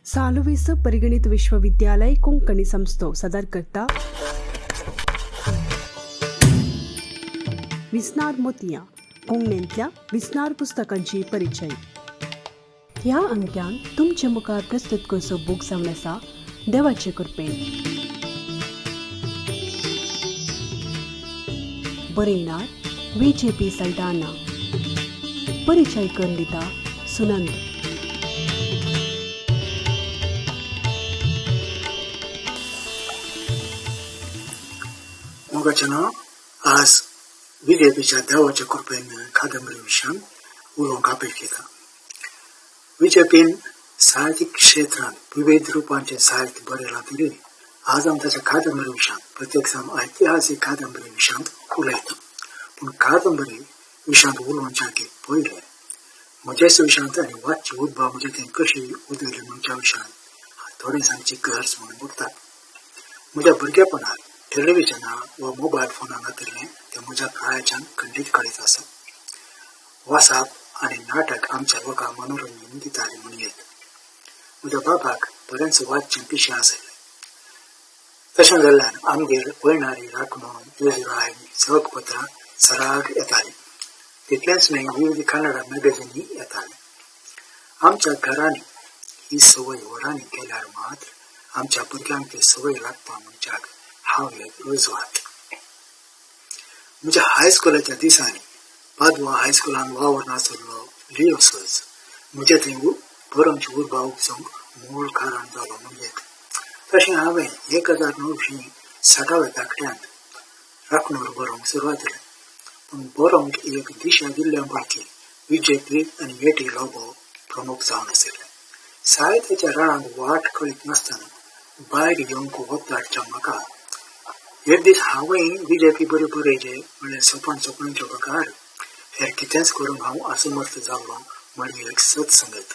सालुवीस परिगणित विश्वविद्यालय कोंकणी संस्थो सादर करता विस्नार मोतियां कोंकणीतल्या विस्नार पुस्तकांची परिचय. ह्या अंक्यान तुमचे मुखार प्रस्तुत करचो बूक जावन आसा देवाचे कृपेन. बरयणार VJP सल्टाना. परिचय करून दिता सुनंद. मोगाचें नांव आज VJPच्या देवाच्या कृपेन कादंबरी विशयान उलोवंक आपयत केला. VJPन साहित्यीक क्षेत्रांत विविध रुपांचे साहित्य बरयलां तरी आज हांव ताच्या कादंबरी विशयांत प्रत्यक्षान ऐतिहासीक कादंबरी विशयांत उलयता. पूण कादंबरी विशयांत उलोवच्या पयलें म्हजेच विशयांत आनी वाचची उद्भाव म्हजे थंय कशी उदेली म्हणच्या विशयांत थोडें सांगची गरज म्हणून बघतात. म्हज्या भुरगेपणांत टेलिव्हिजनां वा मोबायल फोनान खातीरलें तें म्हज्या काळाच्यान खंडीत कळीत आसा. वाचप आनी नाटक आमच्या लोकांक मनोरंजन दिताले म्हूण येत. म्हज्या बाबाक बरेंच वाचचें पिशें आसलें. तशें जाल्ल्यान आमगेर पळयणारी राखणूक येवजराय सळखपत्रां सराग येतालीं. तितलेंच न्हय विविध कन्नडा मॅगझिनी येताले. आमच्या घरांनी ही संवय वरांनी केल्यार मात्र आमच्या भुरग्यांक ती संवय लागता म्हणच्याक हांव एक रुजवात. म्हज्या हायस्कुलाच्या दिसांनी पादवा हायस्कुलान वावर नासलो लिओसच म्हजे थंय बरोवंची उर्बा उपसूंक मूळ कारण जालो म्हणजे. तशें हांवें 1960 धाकट्यांत राखणूर बरोवंक सुरवात केली. पूण बरोवंक एक दिशा दिल्ल्या पयकी VJP आनी येटी लोबो प्रमुख जावन आशिल्ले. साहित्याच्या राणांत वाट कळीत नासतना भायर येवंक वताडच्या म्हाका एक दीस हांवय VJP बरी बरयचें म्हणल्यार सोपणच्या प्रकार हेर कितेंच करून हांव असमर्थ जाल्लो म्हणजे एक सत्संगत.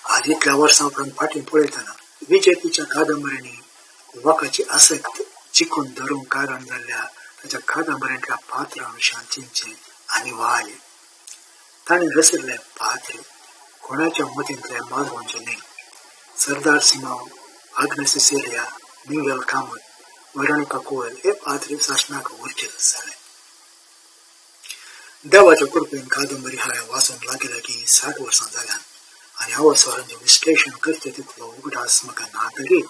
आज इतल्या वर्सां उपरांत फाटीं पळयतना VJPच्या कादंबऱ्यांनी वाकाची आसक्त चिकून धरूंक कारण जाल्ल्या ताच्या कादंबऱ्यांतल्या पात्रां विशयान चिंतचें अनिवार्य. ताणें रचिल्लें पात्र कोणाच्या मतींतलें माजवोवचें न्हय. Sardar Singh, Agnes Cecilia, Mingel Kamat, Veronica Koyal हे पात्र शासनाक उरचेच जालें. देवाच्या कृपेन कादंबरी हांवें वाचूंक लागले की 60 वर्सां जाल्यान आनी हांव स्वरांचें विश्लेशण करचें तितलो उगडास म्हाका ना तरी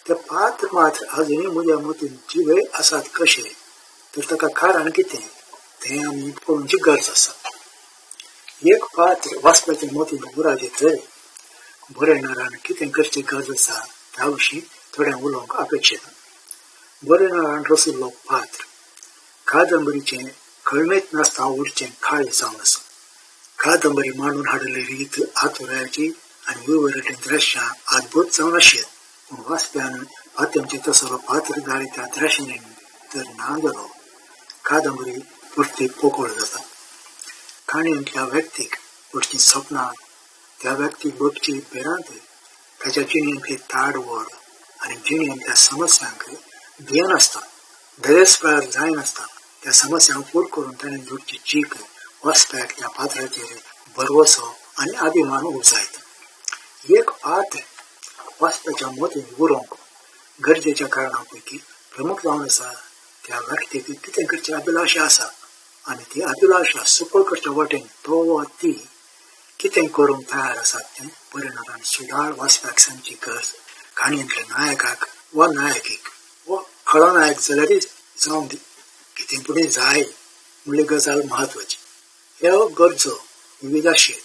ते पात्र मात्र आजुनूय म्हज्या मतीन जिवे आसात कशे तर ताका कारण कितें तें आमी पळोवची गरज आसा. एक पात्र वाचप्याच्या मतीन उराचे तरी बरयणारान कितें करची गरज आसा त्या विशीं थोडें उलोवंक अपेक्षित. बरयणारान रचिल्लो पात्र कादंबरीचें कळमेत नासता उरचें खाळ जावन आसा. कादंबरी मांडून हाडिल्ली रीत आतुरायाची आनी विवरटेन दृश्यां अद्भुत जावन आशिल्ली. पूण वाचप्यान पात्यमचें तसलो पात्र धाडे त्या दृश्यान तर ना जालो कादंबरी पुरती पोकळ जाता. काणयेंतल्या व्यक्तीक पुढची सपनां त्या व्यक्तीक बगची भिरांत ताच्या जिणेंतली ताडवड आनी जिणेंतल्या समस्यांक भियेन आसता. दयस्पार जायनासता त्या समस्यांक फूट करून ताणें जोडची चीक वाचप्याक त्या पात्राचेर भरवसो आनी अभिमान उबजायता. एक पात्र वाचप्याच्या मतीन उरोवंक गरजेच्या कारणां पैकी प्रमुख जावन आसा त्या व्यक्तीक कितें करची अभिलाशा आसा आनी ती अभिलाशा सफळ करच्या वाटेन तो वा ती कितें करूंक तयार आसात तें बरयणारान सुदार वाचप्याक सांगची गरज. काणयेंतल्या नायकाक वा नायकीक वा खळनायक जाल्यारय जावं दी कितें पुढे जाय म्हणली गजाल म्हत्वाची. ह्यो गरजो विविध आशिल्ले.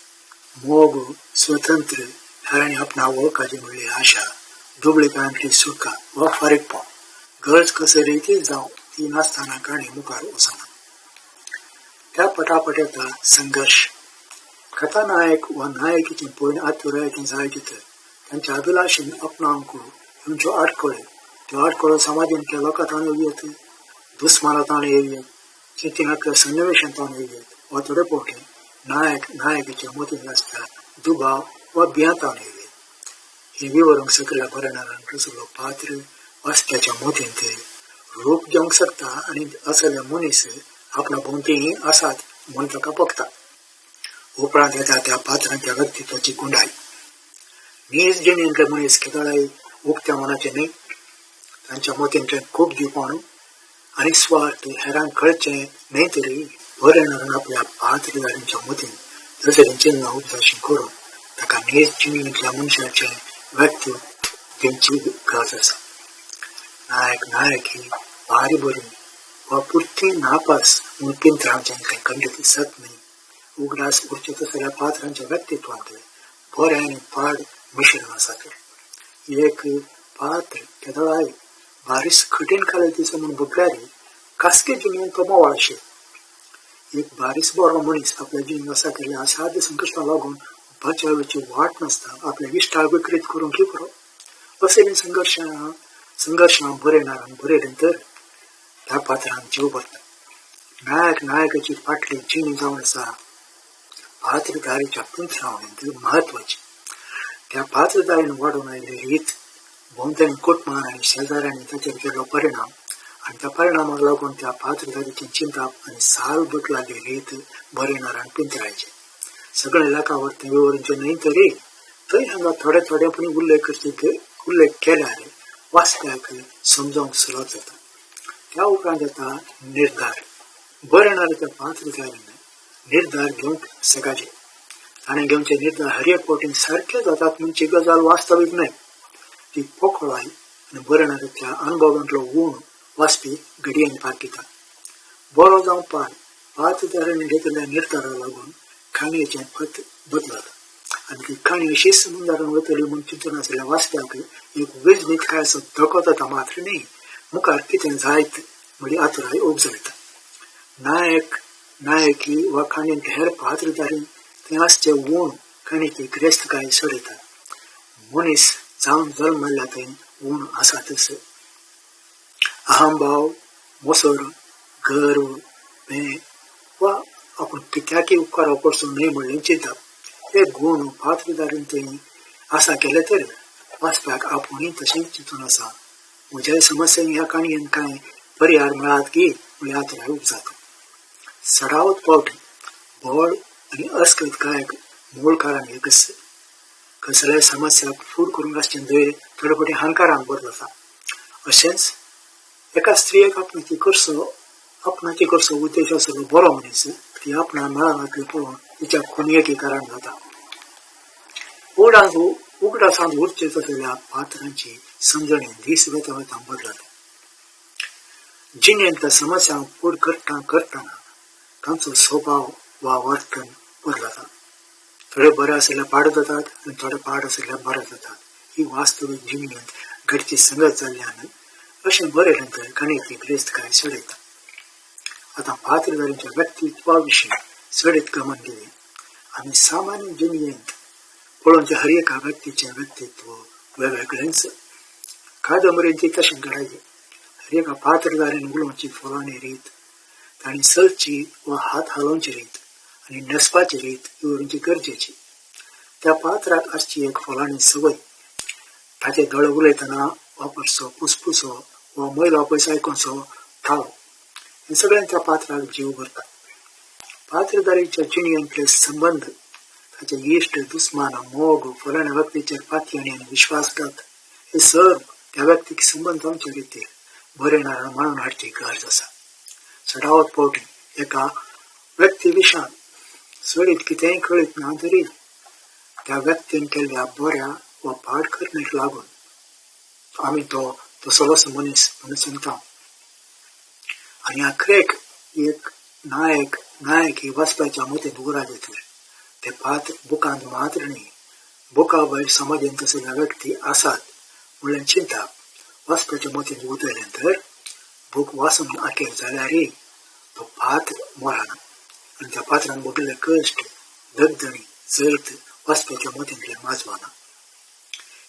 मोग, स्वतंत्र, हेरांनी आपणा वळखाची म्हणली आशा, दुबळेपणांतली सुटका वा फारीकपण. गरज कसलीय जावं ती नासतना काणी मुखार वचना. त्या पटापट येता संघर्ष. कथानायक वा नायकीचें पयलीं आतुरायेचें जायचे तर तांच्या अभिलाशेन आपणावंक ह्यो आडखळ्यो त्यो आडखळ्यो समाजांतल्या लोकांतान येत, दुस्मानातान येत, चिंतनांतल्या सन्निवेशांतान येत वा थोडे फावटी नायक नायकीच्या मतीन आसता दुबाव वा भियांतान येत. ही विवरूंक शकल्या बरयणारान रचिल्लो पात्र वाचप्याच्या मतीन ते रूप जावंक शकता आनी असले मनीस आपणा भोंवती आसात म्हूण ताका बगता. उपरांत येता त्या पात्रांच्या व्यक्तित्वाची गुंडाय. नीज जिणेंतले मनीस केदळाय उक्त्या मनाचे न्हय, तांच्या मोतींचे खूब दिवपाणू आनी स्वार्थ हेरांक कळचे न्हय तरी बरेणारान आपल्या पात्रधारींच्या मोतीन तसलें चिन्ह उपजाशीं करून ताका नीज जिणेंतल्या मनशाचे व्यक्ती तेंची गरज आसा. नायक नायक ही भारी बरी वा पुरती नापास म्हूण पिंतरांचें कांय खंड दिसत न्हय. उगडास उरचे तसल्या पात्रांच्या व्यक्तित्वांत बरें आनी पाड मिश्रण आसा. एक पात्र केदळाय बारीस कठीण काळ दिसा म्हूण बगल्यारी कास्के जिणेंत तो मोवाळशे. एक बारीस बरो मनीस आपल्या जिणेंत आसा केल्ल्या असाध्य संकश्टां लागून बचावाची वाट नासता आपल्या इश्टाक विकृत करून की करप. असलें संघर्शां बरेणारान बरयलें तर त्या पात्रांक जीव भरता. नायक नायकाची फाटली जिणी जावन आसा पात्रधारीच्या पिंतरावणेंत म्हत्वाची. त्या पात्रधारीन वाडून आयिल्ली रीत, भोंवतणी कुटुंबान आनी शेजाऱ्यांनी ताचेर केल्लो परिणाम आनी त्या परिणामाक लागून त्या पात्रधारीची चिंता आनी साल बदलाली रीत बरयणारान पिंतरायचे. सगळे लेखावरती विवरणचे न्हय तरी थंय हांगा थोडे थोडेपणी उल्लेख केल्यार वाचप्याक समजावंक सुरवात जाता. त्या उपरांत येता निर्धार. बरयणारे त्या पात्रधारीन निर्धार घेवंक सकाळचे. ताणें घेवचे निर्धार हर एक फावटीन सारखे जातात म्हणची गजाल वास्तवीक न्हय. ती पोकळाय आनी बरयणाऱ्याच्या अनुभवांतलो गुण वाचपी घडयेन पारखिता. बरो जावं पात्रधारीन घेतिल्ल्या निर्धारा लागून काणयेचें पद बदलता आनी ती काणी अशी समुदारान वतली म्हूण चिंतून आशिल्ल्या वाचप्याक एक वेजनीत काय असो धोको जाता मात्र न्हय, मुखार कितें जायत म्हळी आतुराय उबजळटा. नायक नायकी वा काणयेंत हेर पात्रधारीन थंय आसचे गुण काणयेची गिरेस्तकाय सडयता. मनीस जावन जल्मल्ल्या थंय गुण आसातच. अहंभाव, मोसोर, गर्व, भें वा आपूण कित्याकय उपकार करचो न्हय म्हणलें चिंतप हे गुण पात्रधारीन थंय आसा केले तर वाचप्याक आपुणूय तशेंच चिंतून आसा. म्हज्या समस्यांक ह्या काणयेन कांय पर्याय मेळात की म्हळ्यार आतुराय उपजाता. सडावत पावटी व्हड आनी अस्कृतकायक मूळ कारण एकच. कसल्याय समस्याक फूड करूंक आसचें न्हय थोडे फावटी हांकारान बरो जाता. अशेंच एका स्त्रियेक आपणाची करचो उद्देश आशिल्लो बरो मनीस ती आपणा मेळनातली पळोवन तिच्या खुनयेकी कारण जाता. उगडासांत उरचे तसल्या पात्रांची समजणी दीस वेता वेता बदलता. जिणेंत त्या समस्यांक फूड करतना तांचो स्वभाव वा वर्तन बदलता. थोडे बरे आशिल्ले पाड जातात आनी थोडे पाड आशिल्ले बरे जातात. ही वास्तवीक जिणेंत घडची संगत जाल्ल्यान अशें बरयलें तर काणयेची गिरेस्तकाय सडयता. आतां पात्रधारींच्या व्यक्तित्वा विशीं सडीत गमन दिली. आमी सामान्य जिणेंत पळोवचे हर एका व्यक्तीचें व्यक्तित्व वेगवेगळेंच. कादंबरींची तशें घडायचें. हर एका पात्रधारीन उलोवची फलाणी रीत, तांणी चलची वा हात हालोवची रीत आनी न्हेसपाची रीत विवरूंची गरजेची. त्या पात्राक आसची एक फलाणी संवय. ताचे दोळे उलयतना वापरचो फुसफुसो वा मैलो पयस आयकुचो ठाव हे सगळ्यां त्या पात्राक जीव भरता. पात्रधारीच्या जिणेंतले संबंध, ताचे इश्ट, दुस्मान, मोग, फलाण्या व्यक्तीचेर पातयणी आनी विश्वासघात हे सर्व त्या व्यक्तीक संबंधांच्या रितीर बरयणाऱ्यान मांडून हाडची गरज आसा. सडावत पावटी एका व्यक्ती विशान सडीत कितेंय कळीत ना तरी त्या व्यक्तीन केल्ल्या बऱ्या वा पाड करण्याक लागून आमी तो तसलोच मनीस म्हणून सांगता. आनी आखरेक एक नायक नायकी वाचप्याच्या मतीन उगडा येतले. ते पात्र बुकांत मात्र न्हय, बुका भायर समाजान तसल्या व्यक्ती आसात म्हणलें चिंतप वाचप्याच्या मतीन उतरलें तर बूक वाचून आखेर जाल्यारय तो पात्र मरना आनी त्या पात्रान भोगिल्ले कश्ट, दगदणी, जैत वाचप्याच्या मतींतले माजवाना.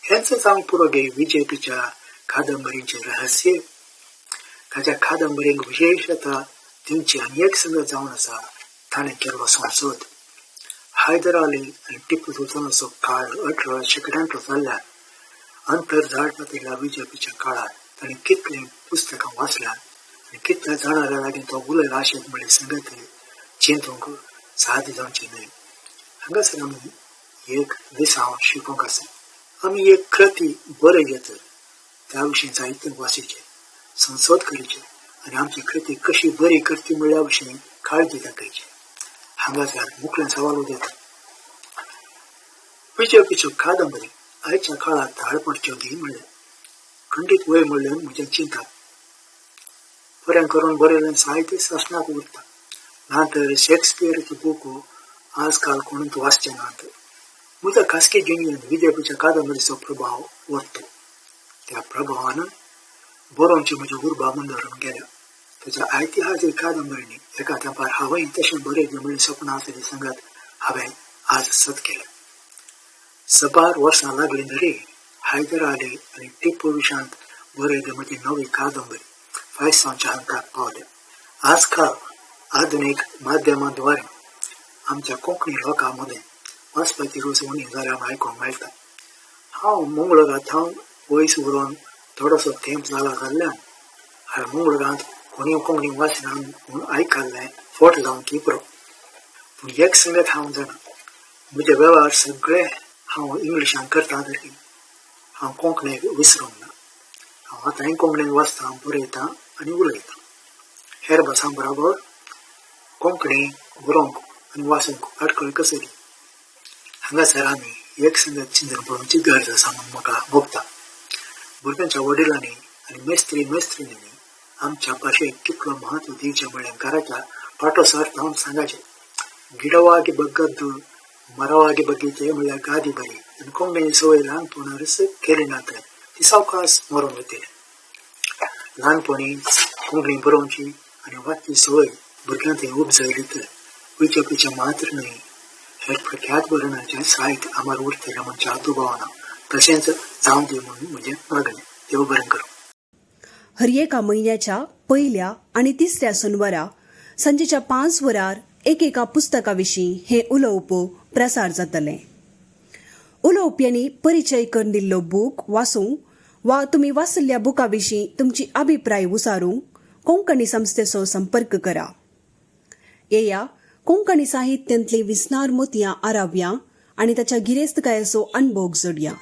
हेंच जावंक पुरो घे विजेपीच्या कादंबरींचे रहस्य. ताच्या कादंबरीक विशेषता तेंची आनी एक संगत जावन आसा ताणें केल्लो संसद. हैदर अली आनी टिपू सुलतानाचो काळ 1898 जाल्ल्यान अंतर्जाळ पातळिल्ल्या विजेपीच्या काळार ताणें कितलीं पुस्तकां वाचल्यात आनी कितल्या जाणाऱ्या लागीं तो उलयला आशेत म्हणले संगत चिंतूंक सादी जावची न्हय. हांगासर आमी एक विसाव शिकूंक आसा. आम्ही एक कृती बरे घेतलं त्याविषयी साहित्य वाचायचे संशोध करीचे आणि आमची कृती कशी बरी करती मिळण्याविषयी काळजी दाखवायची हांगासर मुखल्यान सवाल उदेता विजयपीच्यो कादंबरी आयच्या काळात धाडपडच्यो दी म्हणले खंडित वय म्हणल्यान म्हज्या चिंता बरें करून बरयलें साहित्य शासनाक उरता नातर शेक्सपियराची बुको आजकाल कोणूच वाचचे नात म्हज्या खासगी जिणेंत विजयपीच्या कादंबरीचो प्रभाव उरतो त्या प्रभावान बरोवची म्हजी उर्बा मंदरून गेल्या त्याच्या ऐतिहासीक कादंबरींनी एका तेंपार हांवें तशें बरयलें म्हणून सपन आसलें सांगत हांवें आज सत केलें सबार वर्सां लागलीं तरी हैदर अली आनी टिपू विशांत बरयली म्हजी नवी कादंबरी फायसांच्या अंताक पावल्या आजकाल आधुनीक माध्यमांद्वारे आमच्या कोंकणी लोकां मदें वाचपाची रूच उणी जाल्यार आयकूंक मेळटा हांव मंगळुरांत वयस उरोवन थोडोसो तेंप जाला जाल्ल्यान हांवें मंगळुरांत कोणी कोंकणी वाचना म्हूण आयकल्लें फोट जावन किपरो पूण एक संगत हांव जाणा म्हजे वेव्हार सगळे हांव इंग्लिशान करता तरी हांव कोंकणीक विसरूंक ना हांव आतांय कोंकणीन वाचतां बरयतां आनी उलयतां हेर भासां बरोबर कोंकणी बरोवंक आनी वाचूंक आडखळ कसली हांगासर आमी एक संगत चिंतन पळोवची गरज आसा म्हूण म्हाका भोगता भुरग्यांच्या वडिलांनी आनी मेस्त्रीणींनी आमच्या भाशेक कितलो महत्व दिवचें म्हणलें घराच्या पाठोसार जावन सांगाचें गिडवागे बग्गद्दू मरवागे बगीचे म्हणल्यार गादी बरी आनी कोंकणीची सवय ल्हानपणारच केली ना तर ती सावकास मरून वतली ल्हानपणी कोंकणी बरोवची आनी वाचची सवय भुरग्यांत उपजयली तर विजयपीच्या मात्र न्हय हेर प्रख्यात बरणाचें साहित्य आमार उरतलें म्हणच्या दुबावना तशेंच जावं दी म्हणून म्हजें मागणें देव बरें करूं हर एका महिन्याच्या पहिल्या आणि तिसऱ्या शनिवारा संजेच्या 5 वरार एकेका पुस्तकाविशीं हे उलोवपो प्रसार जातले उलोवप्यांनी परिचय करून दिल्लो बूक वाचूंक वा तुमी वाचलेल्या बुकाविशीं तुमची अभिप्राय विचारूंक कोंकणी संस्थेचो संपर्क करा येया कोंकणी साहित्यांतली विस्नार मोतयां आरावया आनी ताच्या गिरेस्तकायेचो अणभव जोडया